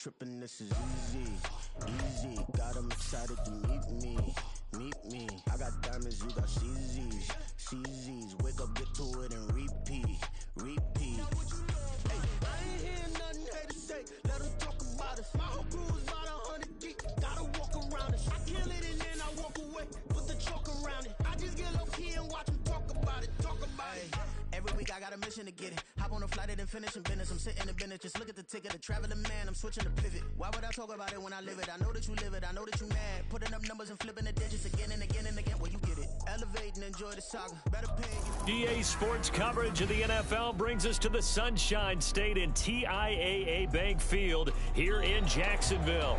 Tripping, this is easy, easy. Got 'em excited to meet me. I got diamonds, you got CZs. Wake up, get to it, and repeat. Hey, I ain't hearing nothing haters say. Let them talk about us. My whole crew is about 100 deep. Gotta walk around it. I kill it and then I walk away. Put the chalk around it. I just get low key and watch them talk about it. Every week I got a mission to get it. Hop on a flight and then finish in business. I'm sitting in business, just look at the ticket. The traveling man, I'm switching to pivot. Why would I talk about it when I live it? I know that you live it, I know that you mad. Putting up numbers and flipping the digits again and again and again. Well, you get it. Elevate and enjoy the saga. Better pay. EA Sports coverage of the NFL brings us to the Sunshine State in TIAA Bank Field here in Jacksonville.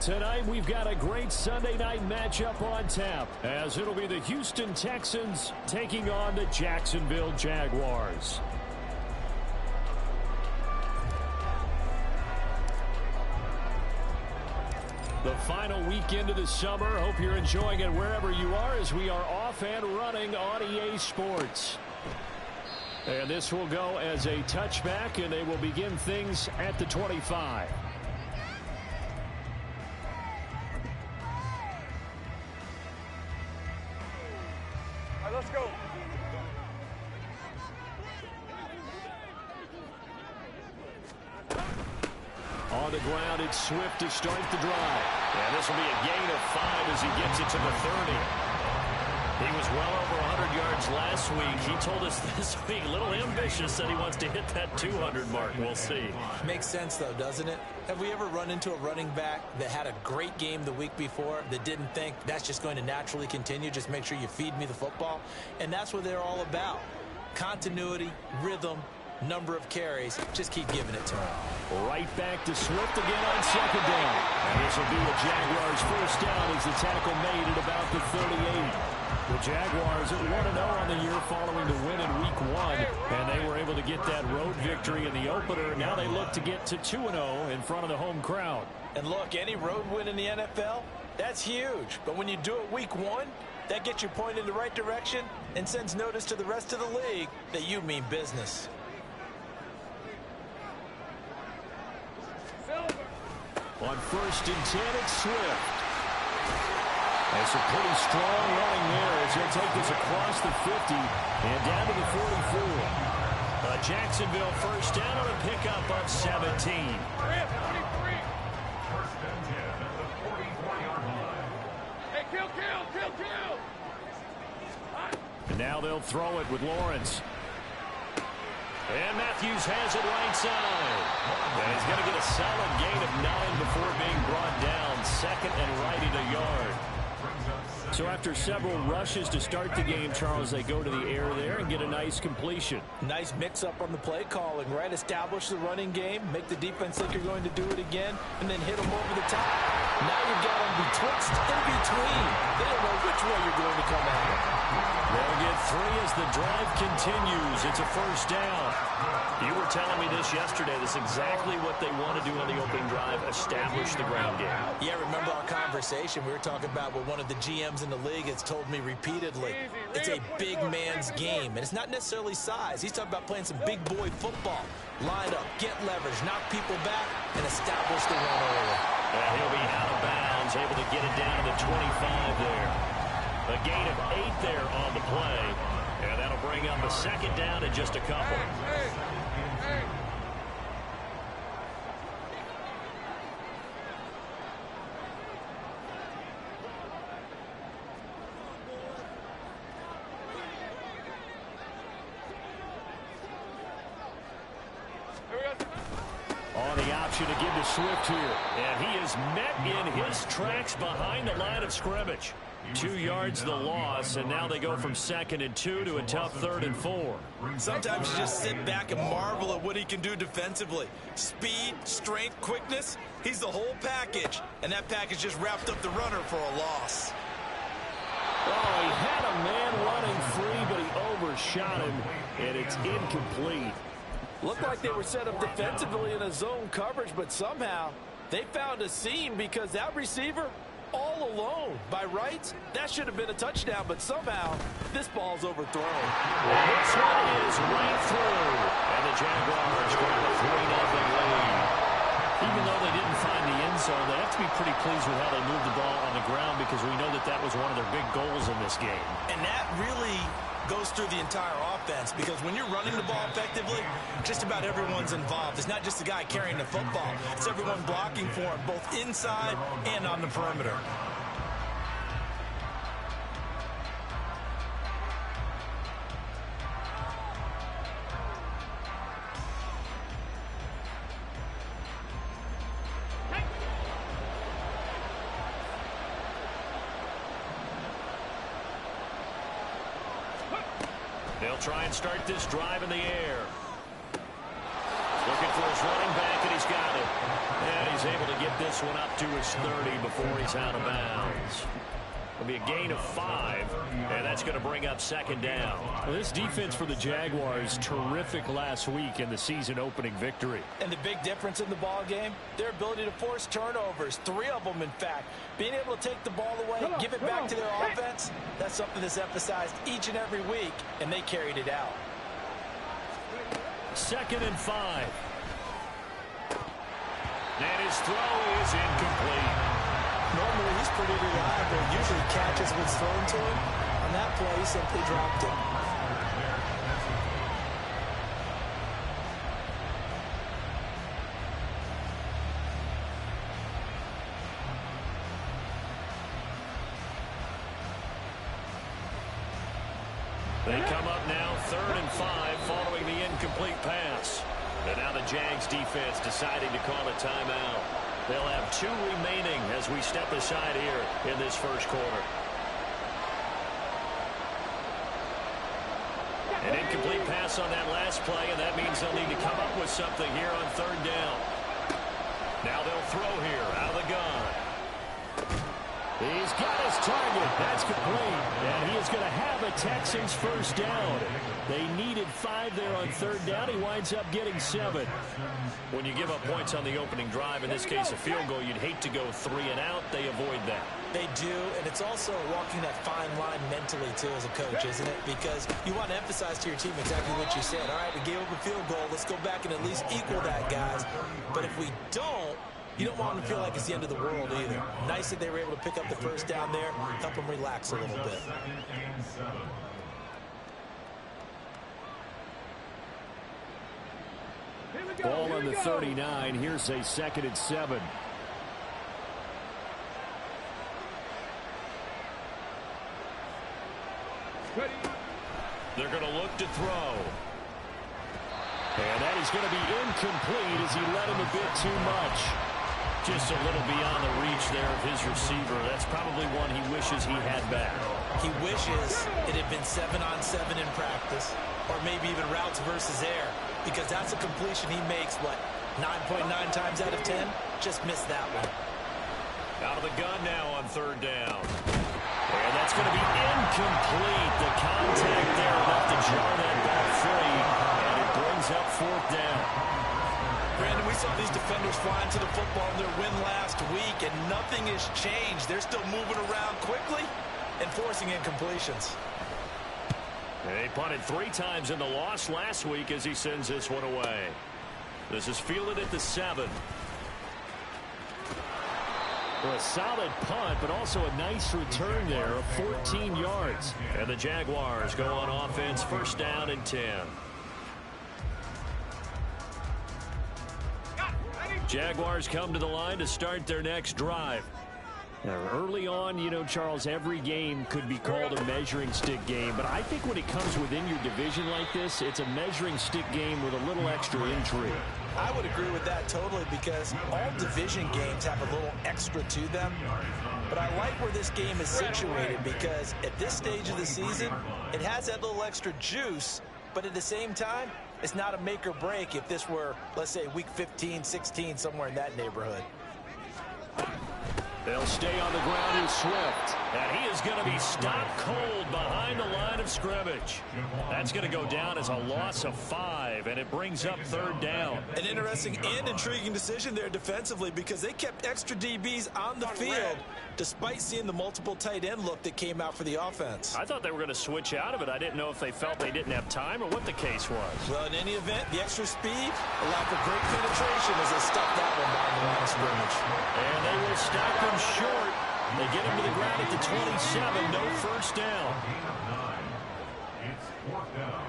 Tonight, we've got a great Sunday night matchup on tap, as it'll be the Houston Texans taking on the Jacksonville Jaguars. The final weekend of the summer. Hope you're enjoying it wherever you are, as we are off and running on EA Sports. And this will go as a touchback, and they will begin things at the 25. Let's go. On the ground, it's Swift to start the drive. And this will be a gain of 5 as he gets it to the 30. He was well over 100 yards last week. He told us this week, a little ambitious, that he wants to hit that 200 mark. We'll see. Makes sense, though, doesn't it? Have we ever run into a running back that had a great game the week before that didn't think that's just going to naturally continue? Just make sure you feed me the football. And that's what they're all about. Continuity, rhythm, number of carries. Just keep giving it to him. Right back to Swift again on second down. And this will be the Jaguars' first down as the tackle made at about the 38. The Jaguars at 1-0 on the year following the win in Week 1, and they were able to get that road victory in the opener. Now they look to get to 2-0 in front of the home crowd. And look, any road win in the NFL, that's huge. But when you do it Week 1, that gets you pointed in the right direction and sends notice to the rest of the league that you mean business. On 1st and 10, it's Swift. That's a pretty strong running there as he'll take this across the 50 and down to the 44. A Jacksonville first down on a pickup of 17. Hey, kill. And now they'll throw it with Lawrence. And Matthews has it right side. And he's going to get a solid gain of 9 before being brought down. Second and right at a yard. So after several rushes to start the game, Charles, they go to the air there and get a nice completion. Nice mix-up on the play calling, right? Establish the running game, make the defense think you're going to do it again, and then hit them over the top. Now you've got them betwixt in between. They don't know which way you're going to come at them. They'll get 3 as the drive continues. It's a first down. You were telling me this yesterday. This is exactly what they want to do on the opening drive, establish the ground game. Yeah, remember our conversation? We were talking about what one of the GMs in the league has told me repeatedly. It's a big man's game, and it's not necessarily size. He's talking about playing some big boy football. Line up, get leverage, knock people back, and establish the run early. And he'll be out of bounds, able to get it down to the 25 there. A gain of 8 there on the play. And that'll bring up a second down in just a couple. Hey. On the option to give to Swift here. And he is met in his tracks behind the line of scrimmage. 2 yards the loss, and now they go from 2nd and 2 to a tough 3rd and 4. Sometimes you just sit back and marvel at what he can do defensively. Speed, strength, quickness, he's the whole package. And that package just wrapped up the runner for a loss. Oh, he had a man running free, but he overshot him, and it's incomplete. Looked like they were set up defensively in a zone coverage, but somehow they found a seam because that receiver all alone. By rights, that should have been a touchdown, but somehow this ball's overthrown. This one is right through. And the Jaguars grab a 3-0 lead. Even though they didn't didn't find the end zone. They have to be pretty pleased with how they moved the ball on the ground because we know that that was one of their big goals in this game. And that really goes through the entire offense because when you're running the ball effectively, just about everyone's involved. It's not just the guy carrying the football. It's everyone blocking for him, both inside and on the perimeter. They'll try and start this drive in the air. Looking for his running back, and he's got it. And he's able to get this one up to his 30 before he's out of bounds. It'll be a gain of 5, and that's going to bring up second down. Well, this defense for the Jaguars, terrific last week in the season-opening victory. And the big difference in the ball game, their ability to force turnovers, 3 of them, in fact. Being able to take the ball away, give it back to their offense, that's something that's emphasized each and every week, and they carried it out. 2nd and 5. And his throw is incomplete. Normally, he's pretty reliable. Usually catches what's thrown to him. On that play, he simply dropped it. They come up now 3rd and 5 following the incomplete pass. And now the Jags defense deciding to call a timeout. They'll have 2 remaining as we step aside here in this first quarter. An incomplete pass on that last play, and that means they'll need to come up with something here on 3rd down. Now they'll throw here out of the gun. He's got his target. That's complete. And he is going to have a Texans first down. They needed 5 there on 3rd down. He winds up getting 7. When you give up points on the opening drive, in this case a field goal, you'd hate to go 3 and out. They avoid that. They do, and it's also walking that fine line mentally, too, as a coach, isn't it? Because you want to emphasize to your team exactly what you said. All right, we gave up a field goal. Let's go back and at least equal that, guys. But if we don't, you don't want them to feel like it's the end of the world either. Nice that they were able to pick up the first down there, help them relax a little bit. Ball on the 39. Here's a 2nd and 7. They're going to look to throw. And that is going to be incomplete as he led him a bit too much. Just a little beyond the reach there of his receiver. That's probably one he wishes he had back. He wishes it had been 7-on-7 in practice, or maybe even routes versus air, because that's a completion he makes, what, 9.9 times out of 10? Just missed that one. Out of the gun now on 3rd down. And that's going to be incomplete. The contact there enough to jar that ball free, and it brings up 4th down. Brandon, we saw these defenders flying to the football in their win last week, and nothing has changed. They're still moving around quickly and forcing incompletions. They punted 3 times in the loss last week as he sends this one away. This is fielded at the 7. Well, a solid punt, but also a nice return there of 14 yards. And the Jaguars go on offense, 1st down and 10. Jaguars come to the line to start their next drive. Now, early on, you know, Charles, every game could be called a measuring stick game. But I think when it comes within your division like this, it's a measuring stick game with a little extra intrigue. I would agree with that totally because all division games have a little extra to them. But I like where this game is situated because at this stage of the season, it has that little extra juice. But at the same time, it's not a make or break if this were, let's say, week 15, 16, somewhere in that neighborhood. They'll stay on the ground with Swift. And he is going to be stopped cold behind the line of scrimmage. That's going to go down as a loss of 5, and it brings up 3rd down. An interesting and intriguing decision there defensively because they kept extra DBs on the field despite seeing the multiple tight end look that came out for the offense. I thought they were going to switch out of it. I didn't know if they felt they didn't have time or what the case was. Well, in any event, the extra speed allowed for great penetration as they stuck that one behind the line of scrimmage. And they will stop him short. They get him to the ground at the 27. No first down. It's 4th down.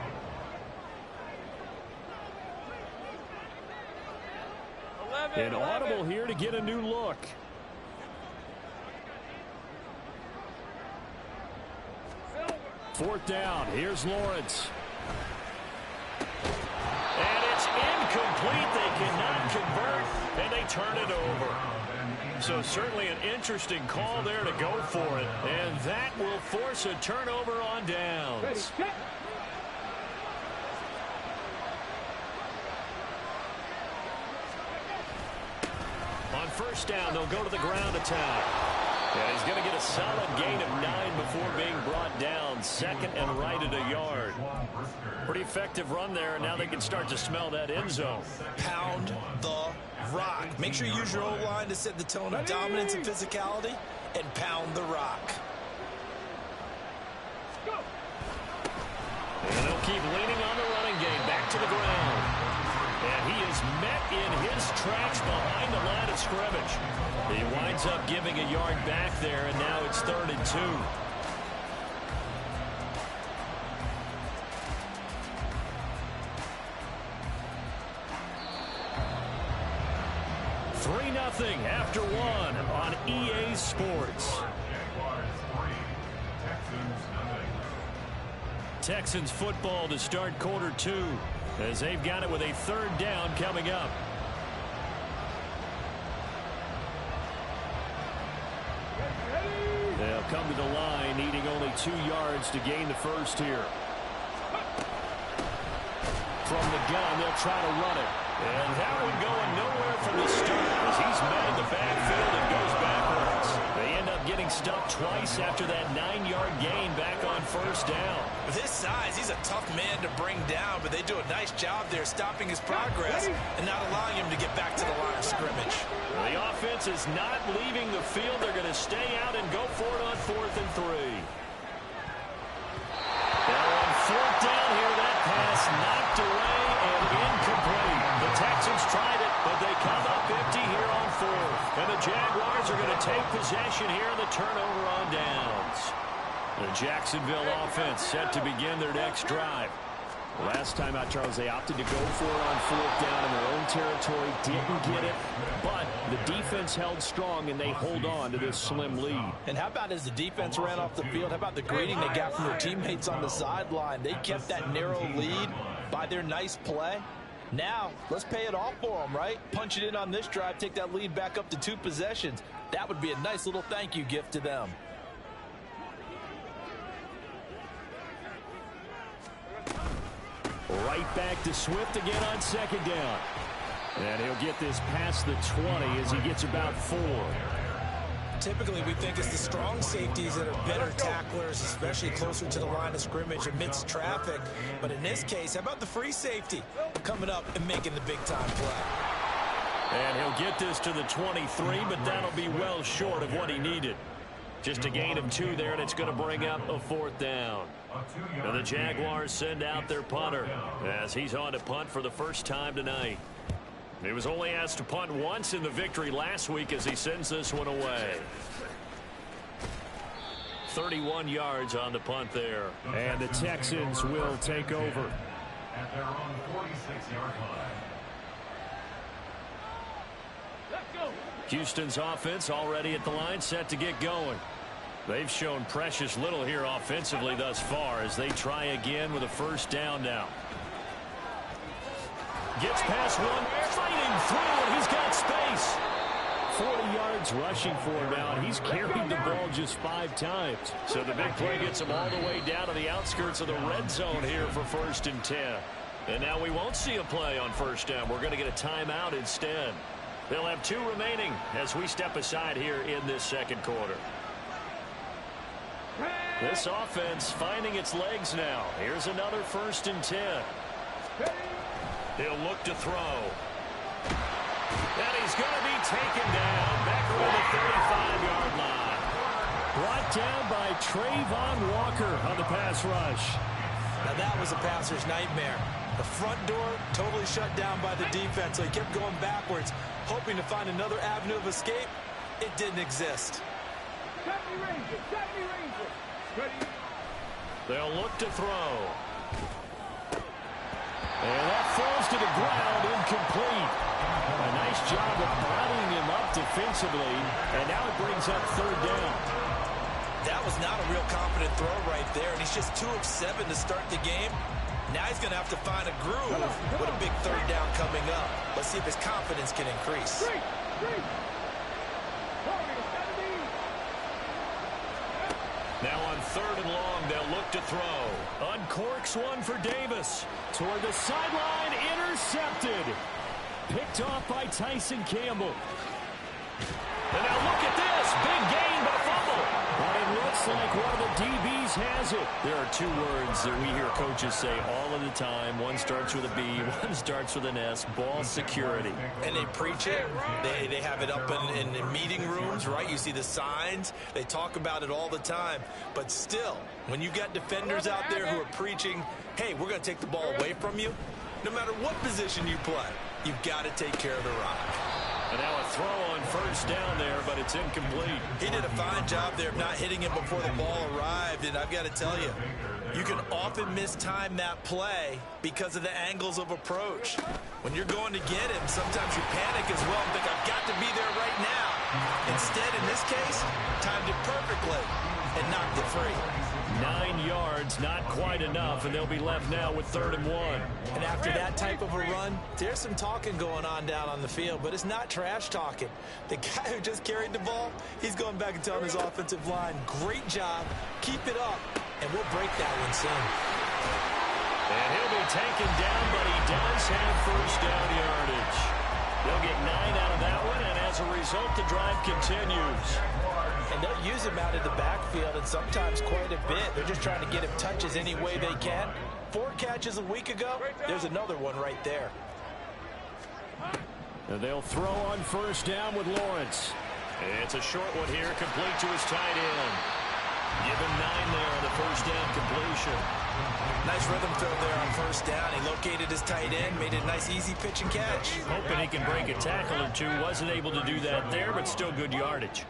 An audible here to get a new look. Fourth down. Here's Lawrence. And it's incomplete. They cannot convert, and they turn it over. So certainly an interesting call there to go for it. And that will force a turnover on downs. On first down, they'll go to the ground attack. And he's going to get a solid gain of 9 before being brought down. 2nd and right at a yard. Pretty effective run there, and now they can start to smell that end zone. Pound the rock. Make sure you use your O-line to set the tone of dominance and physicality, and pound the rock. And they'll keep leaning on the running game. Back to the ground. And he is met in his tracks behind the line of scrimmage. He winds up giving a yard back there, and now it's 3rd and 2. Nothing after 1 on EA Sports. Texans football to start quarter 2 as they've got it with a 3rd down coming up. They'll come to the line needing only 2 yards to gain the first here. From the gun, they'll try to run it. And that one going nowhere from the start as he's met in the backfield and goes backwards. They end up getting stopped twice after that 9-yard gain back on first down. With his size, he's a tough man to bring down, but they do a nice job there stopping his progress and not allowing him to get back to the line of scrimmage. The offense is not leaving the field. They're going to stay out and go for it on 4th and 3. Now on 4th down here, that pass knocked away and incomplete. The Texans tried it, but they come up empty here on 4th. And the Jaguars are going to take possession here in the turnover on downs. The Jacksonville offense set to begin their next drive. Last time out, Charles, they opted to go for it on 4th down in their own territory. Didn't get it, but the defense held strong, and they hold on to this slim lead. And how about as the defense ran off the field, how about the greeting they got from their teammates on the sideline? They kept that narrow lead by their nice play. Now, let's pay it off for them, right? Punch it in on this drive, take that lead back up to 2 possessions. That would be a nice little thank you gift to them. Right back to Swift again on 2nd down. And he'll get this past the 20 as he gets about 4. Typically, we think it's the strong safeties that are better tacklers, especially closer to the line of scrimmage amidst traffic. But in this case, how about the free safety coming up and making the big-time play? And he'll get this to the 23, but that'll be well short of what he needed. Just a gain of 2 there, and it's going to bring up a 4th down. And the Jaguars send out their punter as he's on to punt for the first time tonight. He was only asked to punt once in the victory last week as he sends this one away. 31 yards on the punt there. And the Texans will take over. At their own 46-yard line. Houston's offense already at the line, set to get going. They've shown precious little here offensively thus far as they try again with a first down now. Gets past one, fighting through, and he's got space. 40 yards rushing for him now. He's carried the ball just 5 times. So the big play gets him all the way down to the outskirts of the red zone here for 1st and 10. And now we won't see a play on first down. We're going to get a timeout instead. They'll have 2 remaining as we step aside here in this second quarter. This offense finding its legs now. Here's another 1st and 10. He'll look to throw. And he's going to be taken down back around the 35-yard line. Brought down by Trayvon Walker on the pass rush. Now that was a passer's nightmare. The front door totally shut down by the defense, so he kept going backwards, hoping to find another avenue of escape. It didn't exist. They'll look to throw. And that falls to the ground, incomplete. A nice job of bottling him up defensively, and now it brings up 3rd down. That was not a real confident throw right there, and he's just 2 of 7 to start the game. Now he's going to have to find a groove with a big 3rd down coming up. Let's see if his confidence can increase. Now on 3rd and long, they'll look to throw. Uncorks one for Davis. Toward the sideline, intercepted. Picked off by Tyson Campbell. And now look at this. Big gain, but a fumble. But it looks like one of the DBs has it. There are 2 words that we hear coaches say all of the time. One starts with a B, one starts with an S. Ball security. And they preach it. They have it up in meeting rooms, right? You see the signs. They talk about it all the time. But still, when you got defenders out there who are preaching, hey, we're going to take the ball away from you, no matter what position you play, you've got to take care of the rock. And now a throw on 1st down there, but it's incomplete. He did a fine job there of not hitting it before the ball arrived, and I've got to tell you, you can often mistime that play because of the angles of approach. When you're going to get him, sometimes you panic as well and think, I've got to be there right now. Instead, in this case, timed it perfectly and knocked it free. 9 yards, not quite enough, and they'll be left now with 3rd and 1. And after that type of a run, there's some talking going on down on the field, but it's not trash talking. The guy who just carried the ball, he's going back and telling his offensive line, great job, keep it up, and we'll break that one soon. And he'll be taken down, but he does have 1st down yardage. They'll get 9 out of that one, and as a result, the drive continues. And they'll use him out of the backfield, and sometimes quite a bit. They're just trying to get him touches any way they can. 4 catches a week ago, there's another one right there. And they'll throw on 1st down with Lawrence. It's a short one here, complete to his tight end. Give him 9 there on the 1st down completion. Nice rhythm throw there on 1st down. He located his tight end, made it a nice easy pitch and catch. Hoping he can break a tackle or 2. Wasn't able to do that there, but still good yardage.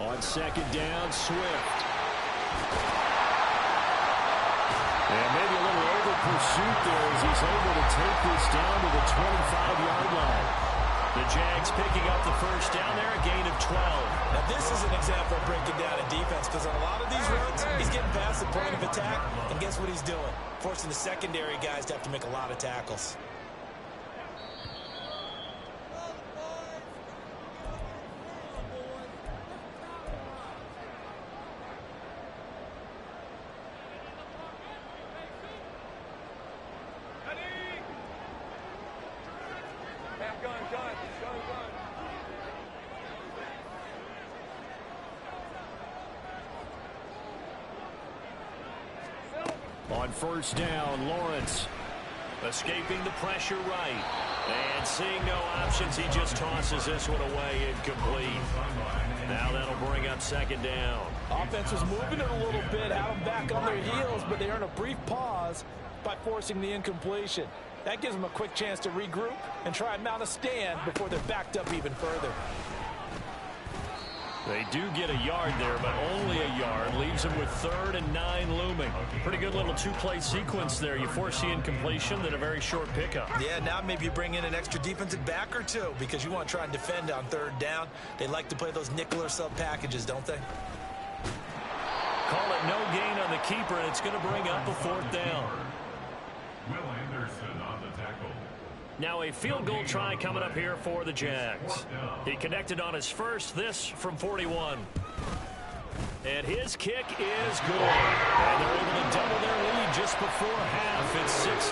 On 2nd down, Swift. And maybe a little over pursuit there as he's able to take this down to the 25-yard line. The Jags picking up the 1st down there, a gain of 12. Now this is an example of breaking down in defense, because on a lot of these runs, he's getting past the point of attack, and guess what he's doing? Forcing the secondary guys to have to make a lot of tackles. On 1st down, Lawrence. Escaping the pressure right. And seeing no options, he just tosses this one away, incomplete. Now that'll bring up 2nd down. Offense was moving it a little bit, had them back on their heels, but they earn a brief pause by forcing the incompletion. That gives them a quick chance to regroup and try and mount a stand before they're backed up even further. They do get a yard there, but only a yard. Leaves them with 3rd and 9 looming. Pretty good little 2-play sequence there. You force the incompletion, then a very short pickup. Yeah, now maybe you bring in an extra defensive back or 2 because you want to try and defend on 3rd down. They like to play those nickel or sub packages, don't they? Call it no gain on the keeper, and it's going to bring up a 4th down. Will Anderson on the tackle. Now a field goal try coming up here for the Jags. He connected on his first, this from 41. And his kick is good. And they're able to double their lead just before half. It's 6-0.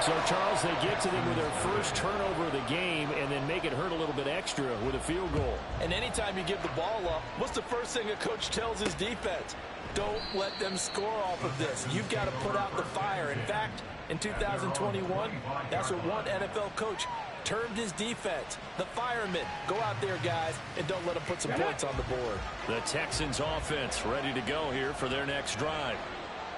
So, Charles, they get to them with their first turnover of the game and then make it hurt a little bit extra with a field goal. And anytime you give the ball up, what's the first thing a coach tells his defense? Don't let them score off of this. You've got to put out the fire. In fact, in 2021, that's what one NFL coach termed his defense. The firemen. Go out there, guys, and don't let them put some points on the board. The Texans offense ready to go here for their next drive.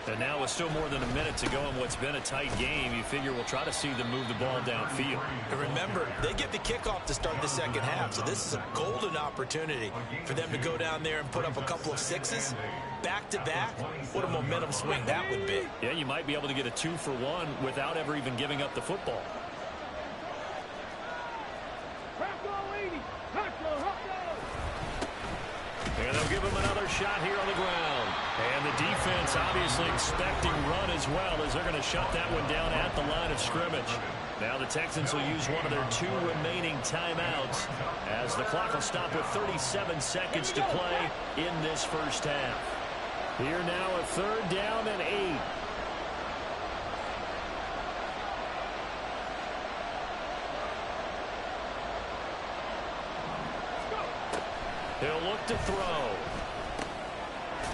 And now with still more than a minute to go in what's been a tight game, you figure we'll try to see them move the ball downfield. And remember, they get the kickoff to start the second half, so this is a golden opportunity for them to go down there and put up a couple of sixes back-to-back. What a momentum swing that would be. Yeah, you might be able to get a 2-for-1 without ever even giving up the football. And they'll give him another shot here on the ground. And the defense obviously expecting run as well, as they're going to shut that one down at the line of scrimmage. Now the Texans will use one of their 2 remaining timeouts as the clock will stop with 37 seconds to play in this first half. Here now a 3rd down and 8. He'll look to throw.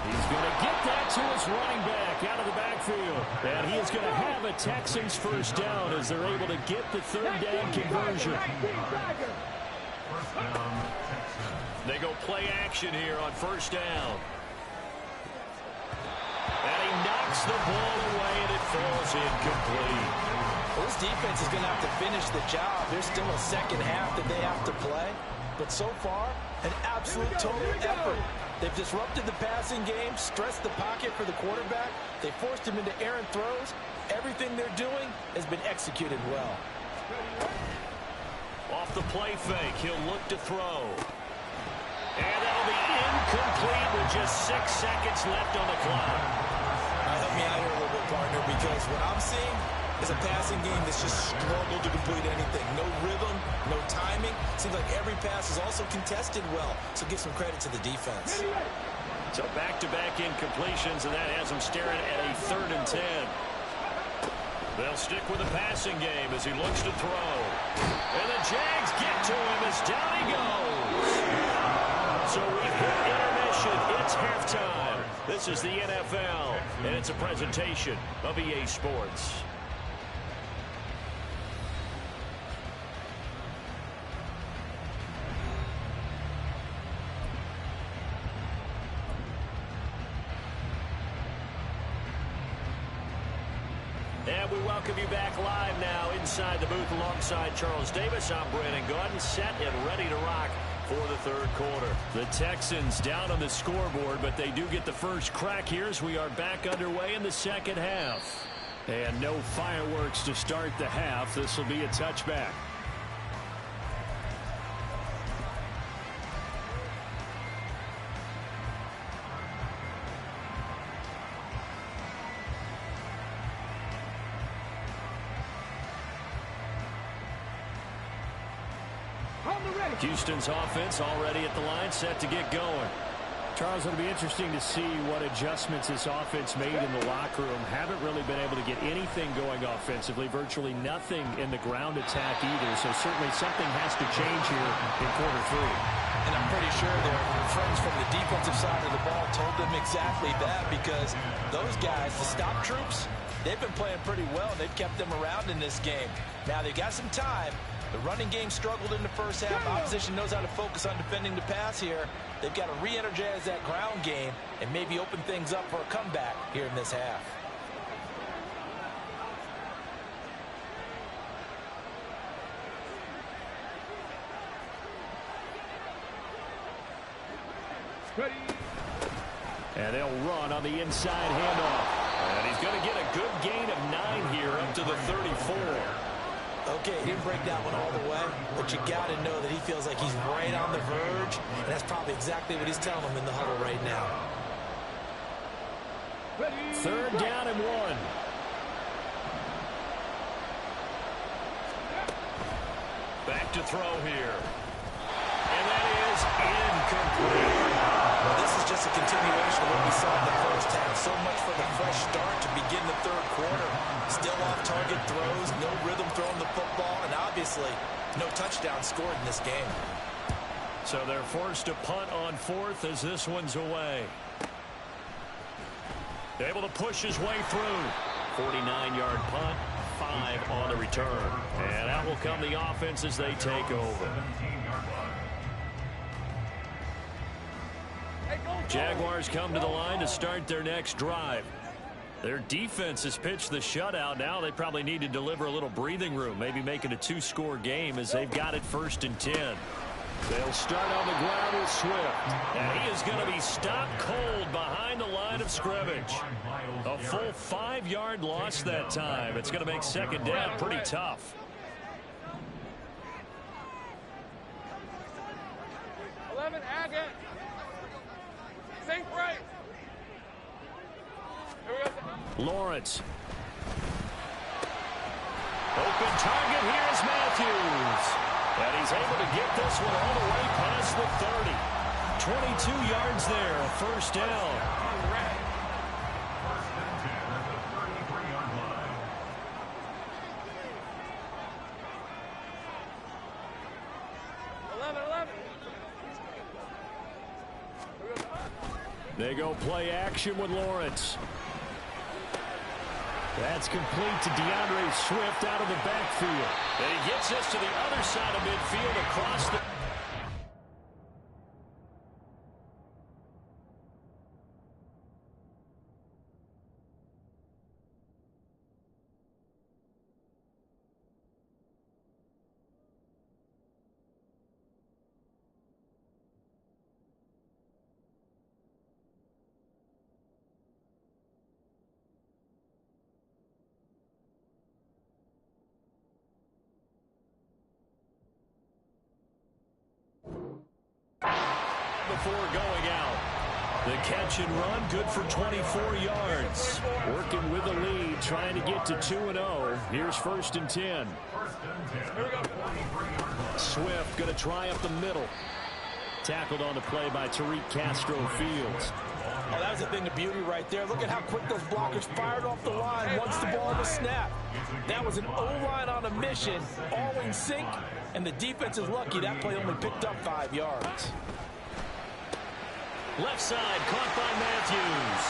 He's going to get that to his running back out of the backfield. And he is going to have a Texans first down as they're able to get the 3rd down conversion. They go play action here on 1st down. And he knocks the ball away and it falls incomplete. Well, this defense is going to have to finish the job. There's still a second half that they have to play. But so far, an absolute total effort. They've disrupted the passing game, stressed the pocket for the quarterback. They forced him into errant throws. Everything they're doing has been executed well. Off the play fake, he'll look to throw. And that'll be incomplete with just 6 seconds left on the clock. Help me out here a little bit, partner, because what I'm seeing is a passing game that's just struggled to complete anything. No rhythm, no timing. Seems like every pass is also contested well. So give some credit to the defense. So back-to-back incompletions, and that has him staring at a 3rd and 10. They'll stick with the passing game as he looks to throw. And the Jags get to him as down he goes. So we hit intermission. It's halftime. This is the NFL, and it's a presentation of EA Sports. And we welcome you back live now inside the booth alongside Charles Davis. I'm Brandon Gordon, set and ready to rock for the 3rd quarter. The Texans down on the scoreboard, but they do get the first crack here as we are back underway in the second half. And no fireworks to start the half. This will be a touchback. Houston's offense already at the line, set to get going. Charles, it'll be interesting to see what adjustments this offense made in the locker room. Haven't really been able to get anything going offensively, virtually nothing in the ground attack either. So certainly something has to change here in quarter 3. And I'm pretty sure their friends from the defensive side of the ball told them exactly that, because those guys, the stop troops, they've been playing pretty well. They've kept them around in this game. Now they've got some time. The running game struggled in the first half. Opposition knows how to focus on defending the pass here. They've got to re-energize that ground game and maybe open things up for a comeback here in this half. And they'll run on the inside handoff. And he's going to get a good gain of 9 here up to the 34. Okay, he didn't break that one all the way, but you got to know that he feels like he's right on the verge, and that's probably exactly what he's telling him in the huddle right now. 3rd down and 1. Back to throw here. And that is incomplete. Well, this is just a continuation of what we saw in the first half. So much for the fresh start to begin the third quarter. Still off-target throws, no rhythm throwing the football, and obviously no touchdown scored in this game. So they're forced to punt on fourth as this one's away. Able to push his way through. 49-yard punt, 5 on the return. And out will come the offense as they take over. Jaguars come to the line to start their next drive. Their defense has pitched the shutout. Now they probably need to deliver a little breathing room, maybe make it a 2-score game as they've got it 1st and 10. They'll start on the ground with Swift. And he is going to be stopped cold behind the line of scrimmage. A full 5-yard loss that time. It's going to make second down pretty tough. 11, Agate. Think right. Here we go. Lawrence. Open target. Here's Matthews. And he's able to get this one all the way past the 30. 22 yards there. A first down. They go play action with Lawrence. That's complete to DeAndre Swift out of the backfield. And he gets this to the other side of midfield across the... before going out. The catch and run, good for 24 yards. Working with the lead, trying to get to 2-0. Here's 1st and 10. Swift going to try up the middle. Tackled on the play by Tariq Castro Fields. Oh, that was a thing of beauty right there. Look at how quick those blockers fired off the line once the ball was snapped. That was an O-line on a mission, all in sync, and the defense is lucky that play only picked up 5 yards. Left side, caught by Matthews.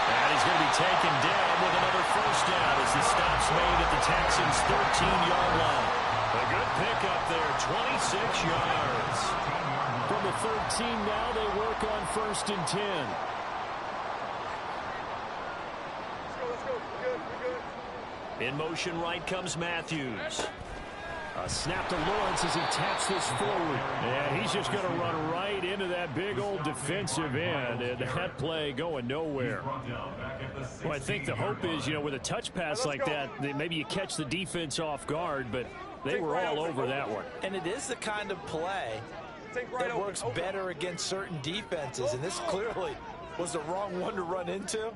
And he's going to be taken down with another first down as the stop's made at the Texans' 13-yard line. A good pickup there, 26 yards. From the 13 now, they work on 1st and 10. Let's go. We're good. In motion right comes Matthews. A snap to Lawrence as he taps this forward. And he's just going to run right into that big old defensive end. And that play going nowhere. Well, I think the hope is, you know, with a touch pass like that maybe you catch the defense off guard, but they were all over that one. And it is the kind of play that works better against certain defenses. And this clearly was the wrong one to run into.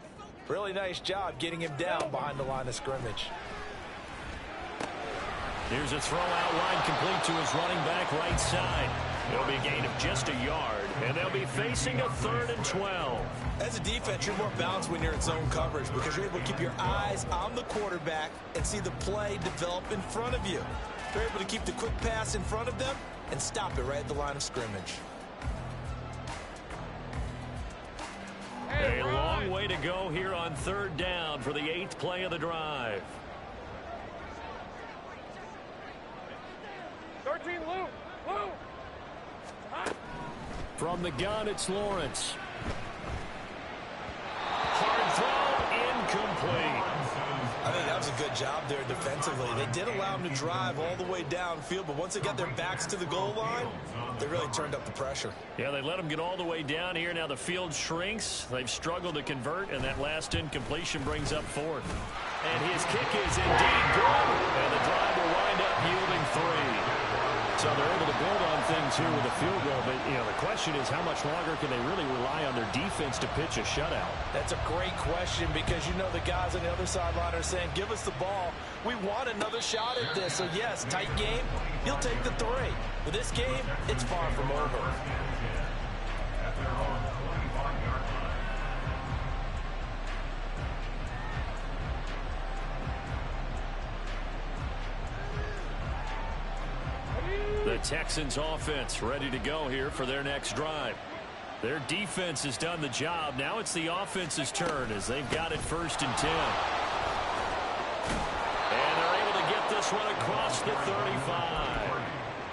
Really nice job getting him down behind the line of scrimmage. Here's a throw out wide complete to his running back right side. It'll be a gain of just a yard, and they'll be facing a 3rd and 12. As a defense, you're more balanced when you're in zone coverage because you're able to keep your eyes on the quarterback and see the play develop in front of you. They're able to keep the quick pass in front of them and stop it right at the line of scrimmage. A long way to go here on 3rd down for the 8th play of the drive. 13, Lou. From the gun, it's Lawrence. Hard throw, incomplete. I think that was a good job there defensively. They did allow them to drive all the way downfield, but once they got their backs to the goal line, they really turned up the pressure. Yeah, they let them get all the way down here. Now the field shrinks. They've struggled to convert, and that last incompletion brings up 4th. And his kick is indeed good, and the drive will wind up yielding 3. So they're able to build on things here with a field goal, but you know the question is how much longer can they really rely on their defense to pitch a shutout? That's a great question because you know the guys on the other sideline are saying, give us the ball. We want another shot at this. So yes, tight game, you'll take the 3. But this game, it's far from over. Texans offense ready to go here for their next drive. Their defense has done the job. Now it's the offense's turn as they've got it 1st and 10. And they're able to get this one across the 35.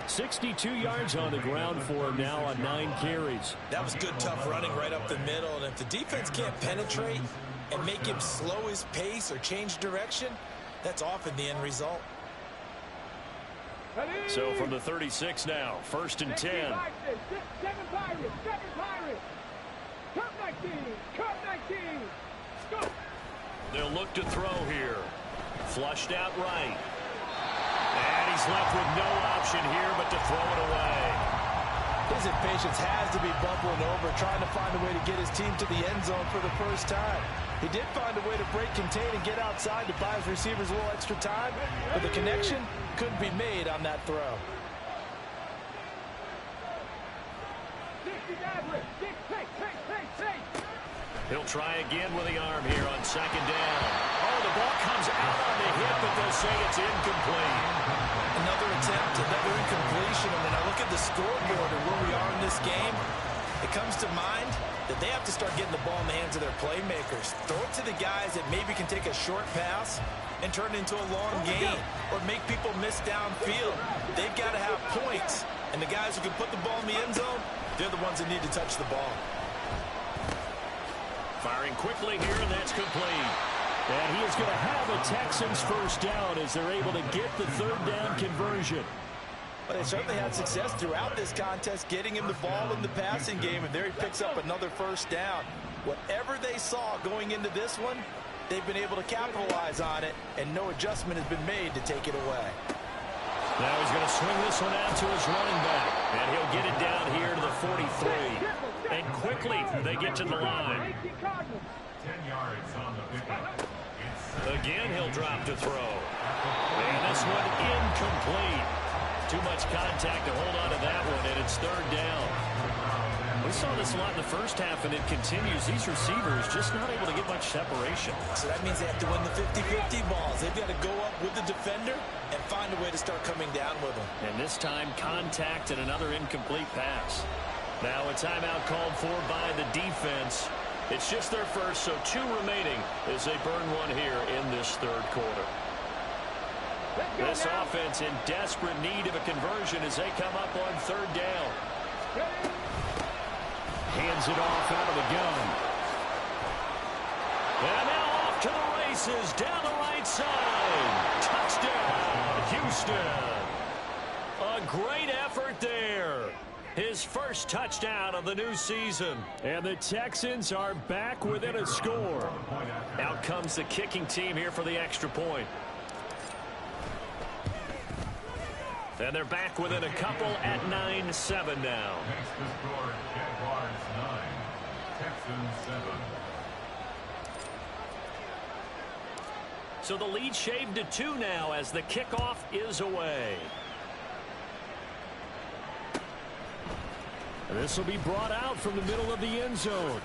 62 yards on the ground for him now on 9 carries. That was good, tough running right up the middle. And if the defense can't penetrate and make him slow his pace or change direction, that's often the end result. So from the 36 now, 1st and 10. They'll look to throw here. Flushed out right. And he's left with no option here but to throw it away. His impatience has to be bubbling over, trying to find a way to get his team to the end zone for the first time. He did find a way to break contain and get outside to buy his receivers a little extra time, but the connection couldn't be made on that throw. He'll try again with the arm here on 2nd down. Oh, the ball comes out on the hip, but they'll say it's incomplete. Another attempt, another incompletion. And when I look at the scoreboard and where we are in this game, it comes to mind that they have to start getting the ball in the hands of their playmakers. Throw it to the guys that maybe can take a short pass and turn it into a long gain or make people miss downfield. They've got to have points. And the guys who can put the ball in the end zone, they're the ones that need to touch the ball. Firing quickly here, and that's complete. And he is going to have a Texans 1st down as they're able to get the 3rd down conversion. But they certainly had success throughout this contest, getting him the ball in the passing game, and there he picks up another 1st down. Whatever they saw going into this one, they've been able to capitalize on it, and no adjustment has been made to take it away. Now he's going to swing this one out to his running back, and he'll get it down here to the 43. And quickly they get to the line. 10 yards on the pickup. Again, he'll drop to throw. And this one incomplete. Too much contact to hold on to that one, and it's 3rd down. We saw this a lot in the first half, and it continues. These receivers just not able to get much separation. So that means they have to win the 50-50 balls. They've got to go up with the defender and find a way to start coming down with them. And this time, contact and another incomplete pass. Now a timeout called for by the defense. It's just their first, so 2 remaining as they burn one here in this 3rd quarter. This offense in desperate need of a conversion as they come up on 3rd down. Hands it off out of the gun. And now off to the races down the right side. Touchdown, Houston. A great effort there. His first touchdown of the new season. And the Texans are back within a score. Out comes the kicking team here for the extra point. And they're back within a couple at 9-7 now. Next to score, Jaguars 9, Texans 7. So the lead shaved to 2 now as the kickoff is away. This will be brought out from the middle of the end zone.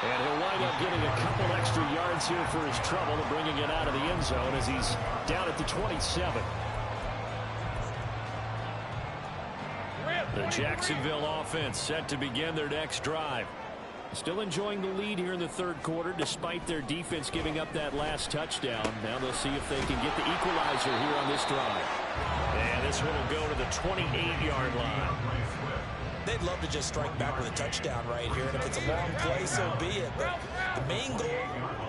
And he'll wind up getting a couple extra yards here for his trouble, bringing it out of the end zone as he's down at the 27. The Jacksonville offense set to begin their next drive. Still enjoying the lead here in the 3rd quarter despite their defense giving up that last touchdown. Now they'll see if they can get the equalizer here on this drive. And this one will go to the 28-yard line. They'd love to just strike back with a touchdown right here, and if it's a long play, so be it. But the main goal,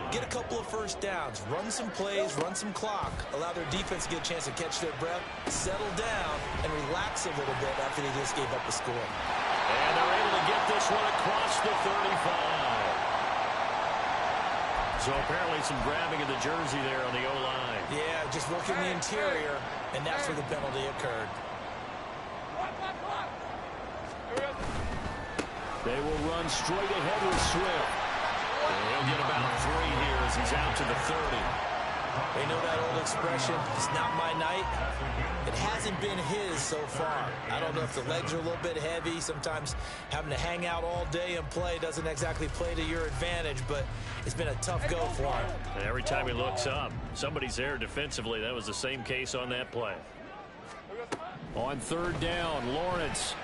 get a couple of 1st downs, run some plays, run some clock, allow their defense to get a chance to catch their breath, settle down, and relax a little bit after they just gave up the score. And they're able to get this one across the 35. So apparently some grabbing of the jersey there on the O-line. Yeah, just working the interior, and that's where the penalty occurred. They will run straight ahead with Swift. And he'll get about 3 here as he's out to the 30. They know that old expression, it's not my night. It hasn't been his so far. I don't know if the legs are a little bit heavy. Sometimes having to hang out all day and play doesn't exactly play to your advantage, but it's been a tough go for him. And every time he looks up, somebody's there defensively. That was the same case on that play. On third down, Lawrence.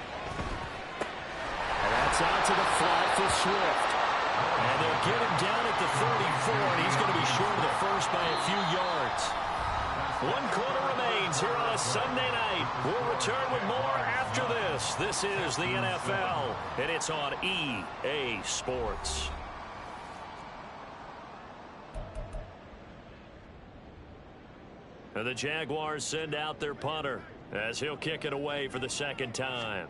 And that's out to the flat for Swift. And they'll get him down at the 34, and he's going to be short of the first by a few yards. 1 quarter remains here on a Sunday night. We'll return with more after this. This is the NFL, and it's on EA Sports. And the Jaguars send out their punter as he'll kick it away for the second time.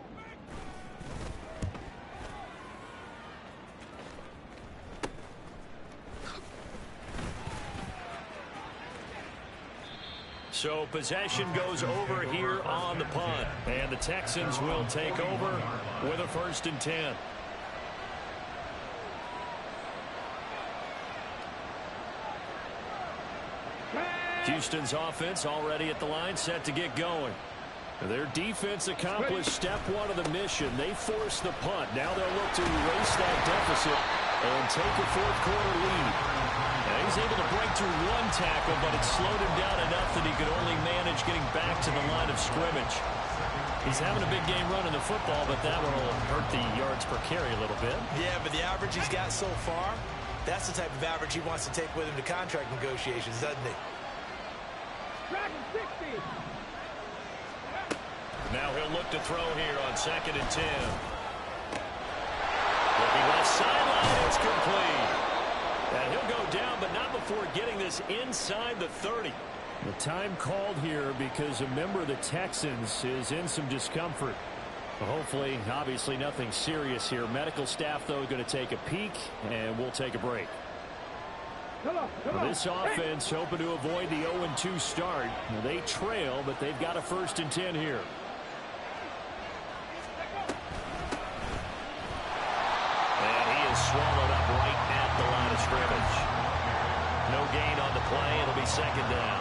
So possession goes over here on the punt. And the Texans will take over with a 1st and 10. Houston's offense already at the line, set to get going. Their defense accomplished step 1 of the mission. They forced the punt. Now they'll look to erase that deficit and take a 4th quarter lead. Now he's able to break through 1 tackle, but it slowed him down enough that he could only manage getting back to the line of scrimmage. He's having a big game running the football, but that one will hurt the yards per carry a little bit. Yeah, but the average he's got so far, that's the type of average he wants to take with him to contract negotiations, doesn't he? Now he'll look to throw here on 2nd and 10. Looking left sideline, it's complete. And he'll go down, but not before getting this inside the 30. The time called here because a member of the Texans is in some discomfort. Hopefully, obviously nothing serious here. Medical staff, though, going to take a peek, and we'll take a break. This offense hoping to avoid the 0-2 start. They trail, but they've got a 1st and 10 here. And he is swallowed up right at the line of scrimmage. No gain on the play. It'll be 2nd down.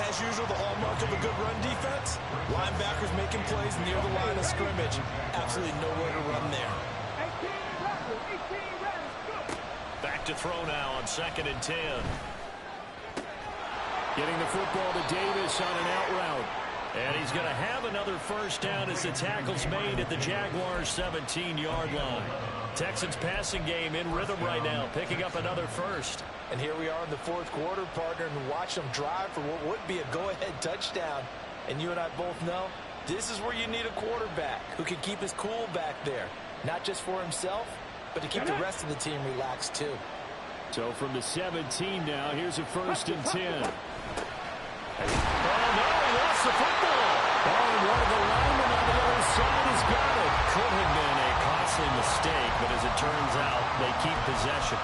As usual, the hallmark of a good run defense. Linebackers making plays near the line of scrimmage. Absolutely nowhere to run there. Back to throw now on 2nd and 10. Getting the football to Davis on an out route. And he's going to have another 1st down as the tackle's made at the Jaguars' 17-yard line. Texans passing game in rhythm right now, picking up another 1st. And here we are in the 4th quarter, partner, and watch them drive for what would be a go-ahead touchdown. And you and I both know this is where you need a quarterback who can keep his cool back there, not just for himself, but to keep the rest of the team relaxed too. So from the 17 now, here's a 1st and 10. Oh, no, he lost the football. Oh, and one of the linemen on the other side has got it. Could have been a costly mistake, but as it turns out, they keep possession.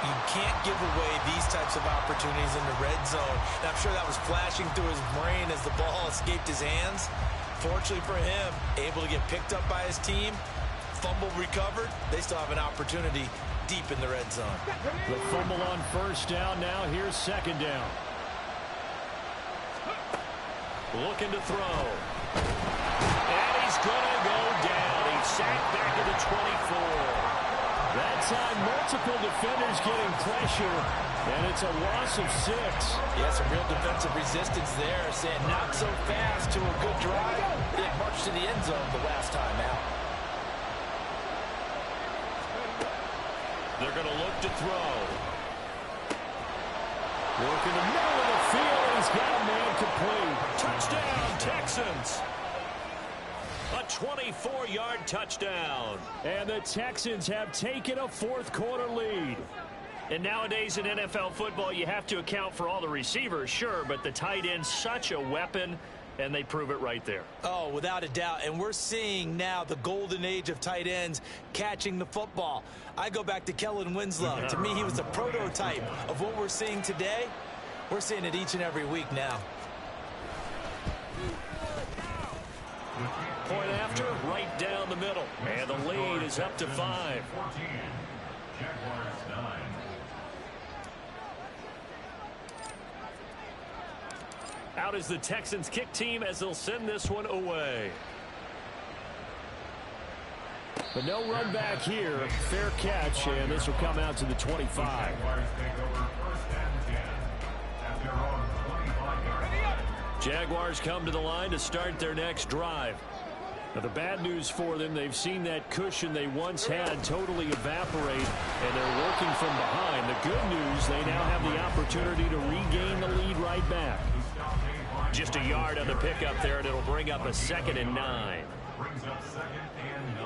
You can't give away these types of opportunities in the red zone. And I'm sure that was flashing through his brain as the ball escaped his hands. Fortunately for him, able to get picked up by his team, fumble recovered. They still have an opportunity deep in the red zone. The fumble on 1st down. Now here's 2nd down. Looking to throw. And he's going to go down. He's sacked back at the 24. That time, multiple defenders getting pressure, and it's a loss of 6. Yeah, some real defensive resistance there, saying not so fast to a good drive. They marched to the end zone the last time out. They're going to look to throw. Work in the middle of the field, and he's got a man complete. Touchdown, Texans. A 24-yard touchdown. And the Texans have taken a 4th quarter lead. And nowadays in NFL football, you have to account for all the receivers, sure, but the tight end's such a weapon, and they prove it right there. Oh, without a doubt. And we're seeing now the golden age of tight ends catching the football. I go back to Kellen Winslow. To me, he was the prototype of what we're seeing today. We're seeing it each and every week now. Point after, right down the middle. And the lead is up to 5. 14. Jaguars 9. Out is the Texans kick team as they'll send this one away. But no run back here. Fair catch, and this will come out to the 25. Jaguars take over 1st and 10 at their own 25-yard line. Jaguars come to the line to start their next drive. Now, the bad news for them, they've seen that cushion they once had totally evaporate, and they're working from behind. The good news, they now have the opportunity to regain the lead right back. Just a yard on the pickup there, and it'll bring up a 2nd and 9. Brings up 2nd and 9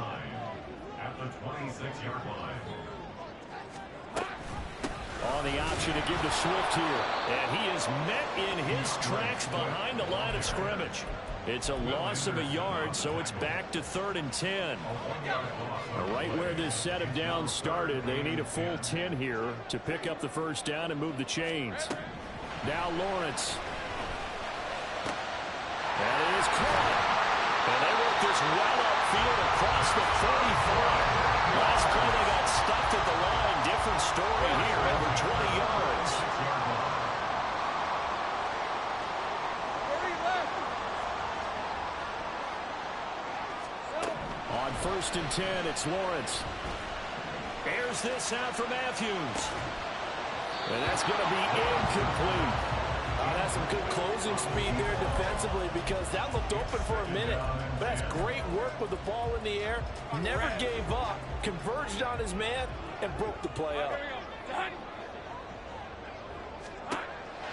at the 26-yard line. On the option to give to Swift here. And he is met in his tracks behind the line of scrimmage. It's a loss of a yard, so it's back to 3rd and 10. Right where this set of downs started, they need a full 10 here to pick up the first down and move the chains. Now Lawrence. That is caught. And they work this well upfield across the 35. Last play they got stuffed at the line. Different story here, over 20 yards. On 1st and 10, it's Lawrence. Airs this out for Matthews. And that's going to be incomplete. That's some good closing speed there defensively, because that looked open for a minute. But that's great work with the ball in the air. Never gave up, converged on his man, and broke the play up.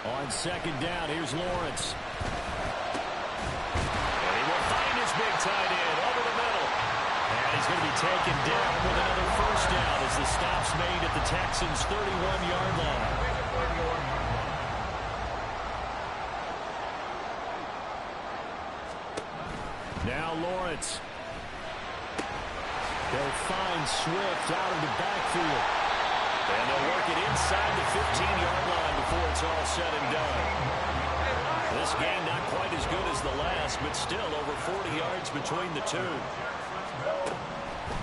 On 2nd down, here's Lawrence. And he will find his big tight end over the middle. And he's going to be taken down with another first down as the stop's made at the Texans' 31-yard line. Now Lawrence. They'll find Swift out of the backfield. And they'll work it inside the 15-yard line before it's all said and done. This game not quite as good as the last, but still over 40 yards between the two.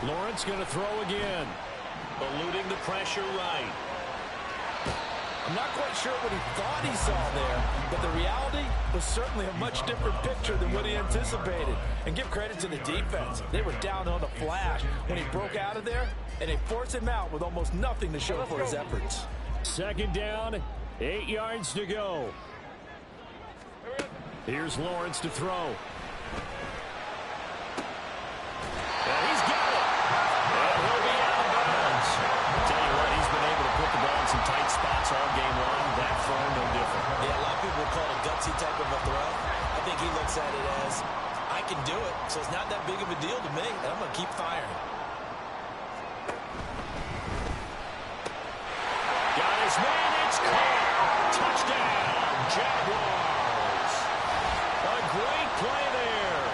Lawrence going to throw again. Eluding the pressure right. I'm not quite sure what he thought he saw there, but the reality was certainly a much different picture than what he anticipated. And give credit to the defense. They were down on the flash when he broke out of there, and they forced him out with almost nothing to show for his efforts. 2nd down, 8 yards to go. Here's Lawrence to throw. And he's got it. And he'll be out of bounds. I'll tell you what, he's been able to put the ball in some tight spots all game long. That throw, no different. Yeah, a lot of people call it a gutsy type of a throw. I think he looks at it as, I can do it, so it's not that big of a deal to me, and I'm going to keep firing. Got his man, it's caught. Touchdown, Jaguars. A great play there.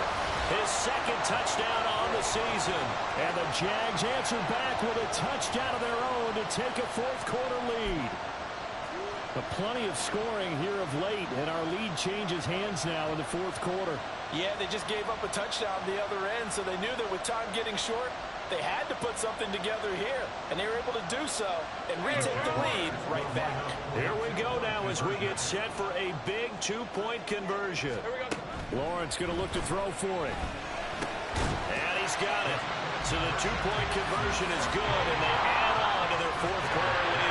His 2nd touchdown on the season. And the Jags answer back with a touchdown of their own to take a 4th quarter lead. Plenty of scoring here of late, and our lead changes hands now in the 4th quarter. Yeah, they just gave up a touchdown the other end, so they knew that with time getting short, they had to put something together here, and they were able to do so and retake the lead right back. Here we go now as we get set for a big 2-point conversion. Lawrence going to look to throw for it. And he's got it. So the 2-point conversion is good, and they add on to their 4th quarter lead.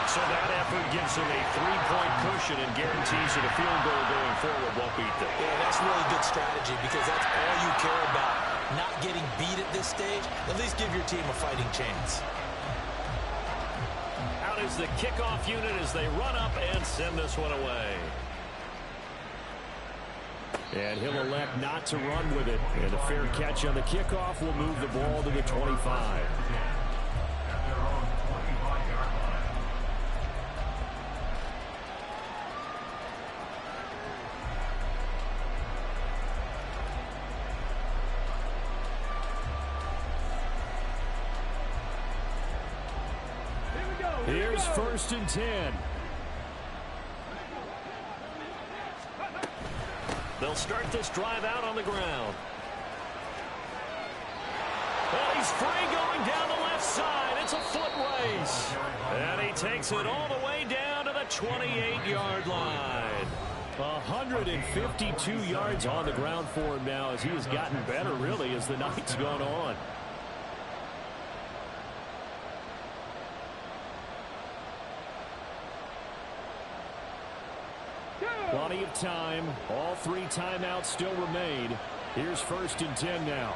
So that effort gives them a 3-point cushion and guarantees that a field goal going forward won't beat them. Yeah, that's really good strategy, because that's all you care about. Not getting beat at this stage. At least give your team a fighting chance. Out is the kickoff unit as they run up and send this one away. And he'll elect not to run with it. And a fair catch on the kickoff will move the ball to the 25. Here's 1st and 10. They'll start this drive out on the ground. Well, he's free going down the left side. It's a foot race. And he takes it all the way down to the 28-yard line. 152 yards on the ground for him now as he has gotten better, really, as the night's gone on. Plenty of time. All 3 timeouts still remain. Here's 1st and 10 now.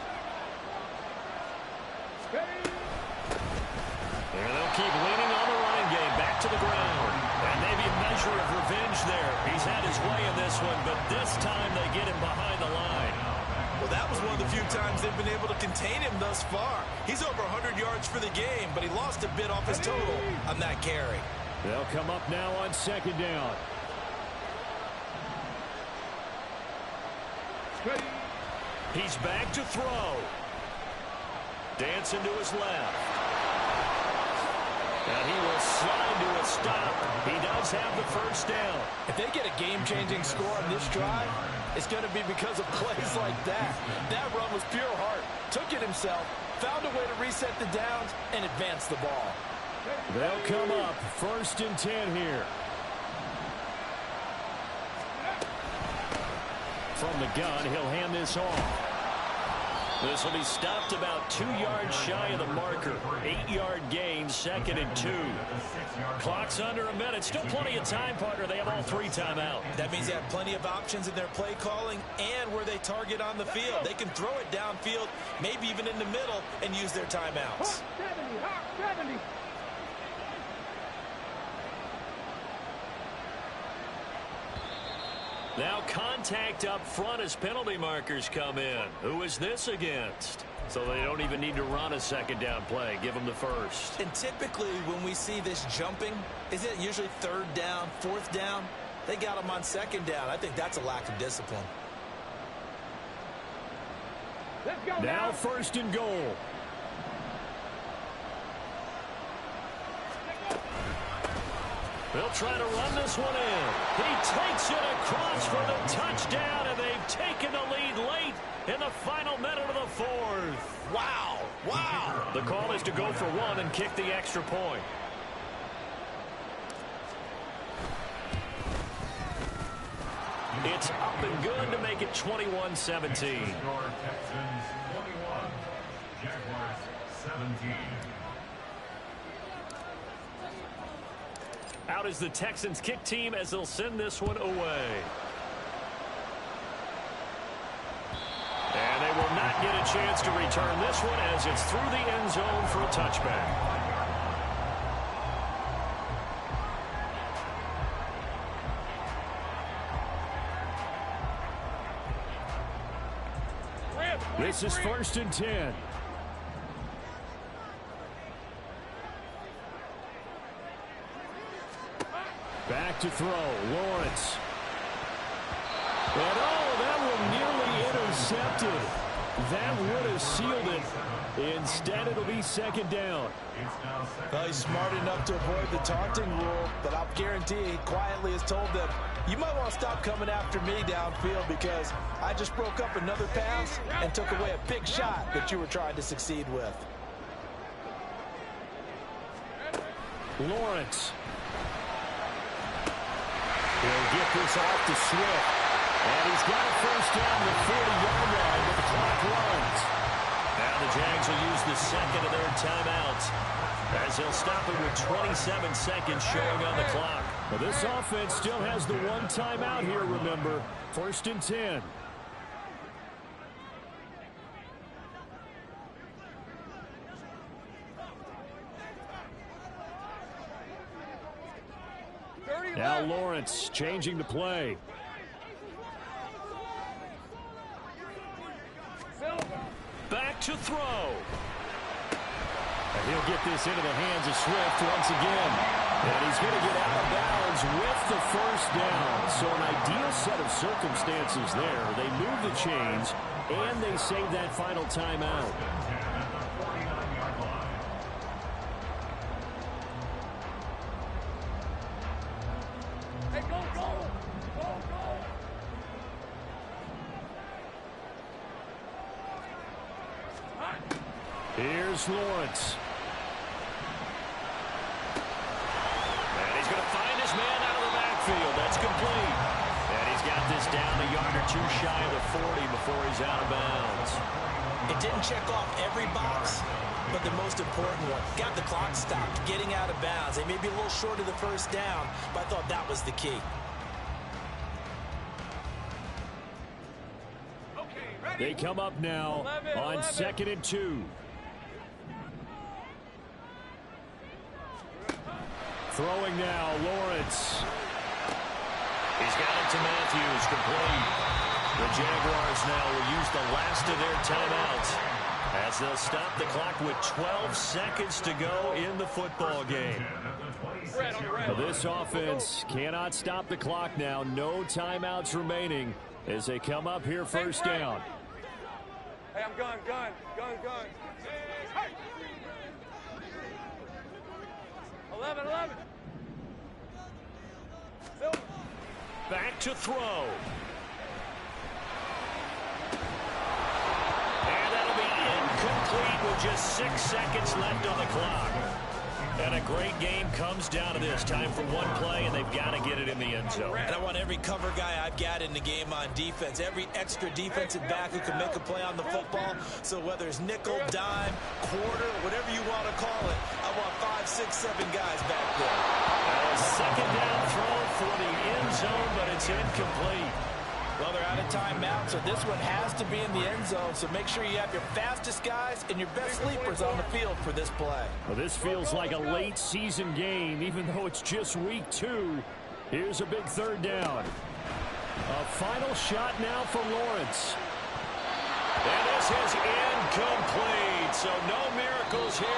And they'll keep leaning on the running game. Back to the ground. And maybe a measure of revenge there. He's had his way in this one, but this time they get him behind the line. Well, that was one of the few times they've been able to contain him thus far. He's over 100 yards for the game, but he lost a bit off his total on that carry. They'll come up now on 2nd down. He's back to throw. Dancing to his left. And he will slide to a stop. He does have the 1st down. If they get a game-changing score on this drive, it's going to be because of plays like that. That run was pure heart. Took it himself, found a way to reset the downs, and advance the ball. They'll come up 1st and 10 here. From the gun, he'll hand this off. This will be stopped about 2 yards shy of the marker. 8-yard gain, 2nd and 2. Clock's under a minute. Still plenty of time, partner. They have all 3 timeout. That means they have plenty of options in their play calling and where they target on the field. They can throw it downfield, maybe even in the middle, and use their timeouts. 70. Now contact up front as penalty markers come in. Who is this against? So they don't even need to run a 2nd down play. Give them the 1st. And typically when we see this jumping, isn't it usually 3rd down, 4th down? They got them on 2nd down. I think that's a lack of discipline. Let's go Now 1st and goal. They'll try to run this one in. He takes it across for the touchdown, and they've taken the lead late in the final minute of the 4th. Wow. The call is to go for 1 and kick the extra point. It's up and good to make it 21-17. Texans 21, Jaguars 17. Out is the Texans kick team as they'll send this one away. And they will not get a chance to return this one as it's through the end zone for a touchback. This is 1st and 10. Back to throw. Lawrence. And that one nearly intercepted. That would have sealed it. Instead, it'll be 2nd down. Well, he's smart enough to avoid the taunting rule, but I'll guarantee he quietly has told them, you might want to stop coming after me downfield because I just broke up another pass and took away a big shot that you were trying to succeed with. Lawrence. He'll get this off to Swift. And he's got a 1st down the 40-yard line, but the clock runs. Now the Jags will use the 2nd of their timeouts as they'll stop it with 27 seconds showing on the clock. Well, this offense still has the 1 timeout here, remember. 1st and 10. Now Lawrence changing the play. Back to throw. And he'll get this into the hands of Swift once again. And he's going to get out of bounds with the 1st down. So an ideal set of circumstances there. They move the chains, and they save that final timeout. Here's Lawrence. And he's going to find his man out of the backfield. That's complete. And he's got this down a yard or 2 shy of the 40 before he's out of bounds. It didn't check off every box, but the most important one. Got the clock stopped, getting out of bounds. They may be a little short of the 1st down, but I thought that was the key. They come up now on 2nd and 2. Throwing now, Lawrence. He's got it to Matthews, complete. The Jaguars now will use the last of their timeouts as they'll stop the clock with 12 seconds to go in the football game. This offense cannot stop the clock now. No timeouts remaining as they come up here first down. Hey, I'm gun. Hey. 11. Back to throw. And that'll be incomplete with just 6 seconds left on the clock. And a great game comes down to this. Time for one play, and they've got to get it in the end zone. And I want every cover guy I've got in the game on defense, every extra defensive back who can make a play on the football. So whether it's nickel, dime, quarter, whatever you want to call it, I want 5, 6, 7 guys back there. A second down throw for the end zone, but it's incomplete. Well, they're out of timeout, so this one has to be in the end zone. So make sure you have your fastest guys and your best sleepers on the field for this play. Well, this feels like a late season game, even though it's just week 2. Here's a big third down. A final shot now for Lawrence. And this is incomplete, so no miracles here.